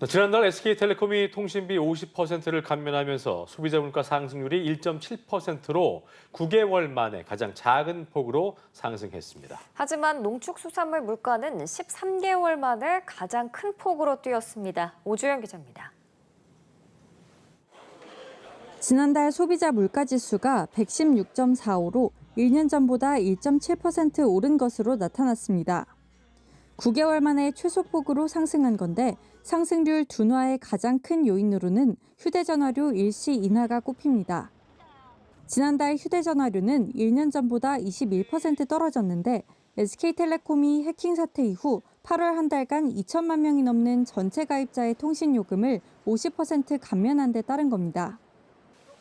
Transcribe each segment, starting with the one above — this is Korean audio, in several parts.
지난달 SK텔레콤이 통신비 50%를 감면하면서 소비자 물가 상승률이 1.7%로 9개월 만에 가장 작은 폭으로 상승했습니다. 하지만 농축수산물 물가는 13개월 만에 가장 큰 폭으로 뛰었습니다. 오주영 기자입니다. 지난달 소비자 물가지수가 116.45로 1년 전보다 1.7% 오른 것으로 나타났습니다. 9개월 만에 최소폭으로 상승한 건데 상승률 둔화의 가장 큰 요인으로는 휴대전화료 일시 인하가 꼽힙니다. 지난달 휴대전화료는 1년 전보다 21% 떨어졌는데 SK텔레콤이 해킹 사태 이후 8월 한 달간 2천만 명이 넘는 전체 가입자의 통신요금을 50% 감면한 데 따른 겁니다.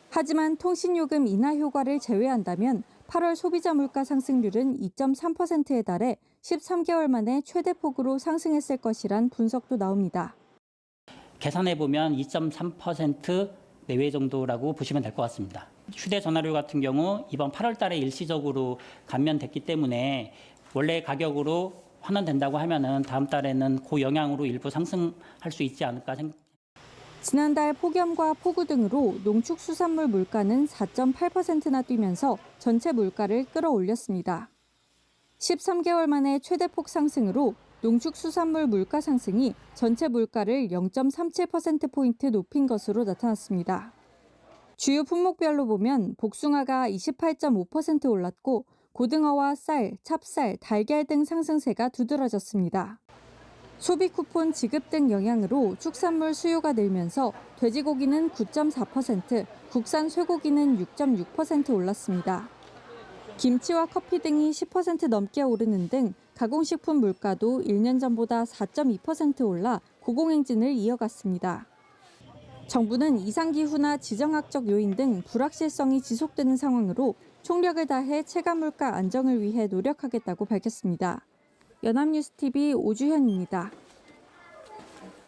하지만 통신요금 인하 효과를 제외한다면 8월 소비자 물가 상승률은 2.3%에 달해 13개월 만에 최대폭으로 상승했을 것이란 분석도 나옵니다. 계산해보면 2.3% 내외 정도라고 보시면 될 것 같습니다. 휴대전화료 같은 경우 이번 8월 달에 일시적으로 감면됐기 때문에 원래 가격으로 환원된다고 하면은 다음 달에는 그 영향으로 일부 상승할 수 있지 않을까 생각합니다. 지난달 폭염과 폭우 등으로 농축수산물 물가는 4.8%나 뛰면서 전체 물가를 끌어올렸습니다. 13개월 만에 최대폭 상승으로 농축수산물 물가 상승이 전체 물가를 0.37%포인트 높인 것으로 나타났습니다. 주요 품목별로 보면 복숭아가 28.5% 올랐고 고등어와 쌀, 찹쌀, 달걀 등 상승세가 두드러졌습니다. 소비 쿠폰 지급 등 영향으로 축산물 수요가 늘면서 돼지고기는 9.4%, 국산 쇠고기는 6.6% 올랐습니다. 김치와 커피 등이 10% 넘게 오르는 등 가공식품 물가도 1년 전보다 4.2% 올라 고공행진을 이어갔습니다. 정부는 이상기후나 지정학적 요인 등 불확실성이 지속되는 상황으로 총력을 다해 체감 물가 안정을 위해 노력하겠다고 밝혔습니다. 연합뉴스TV 오주현입니다.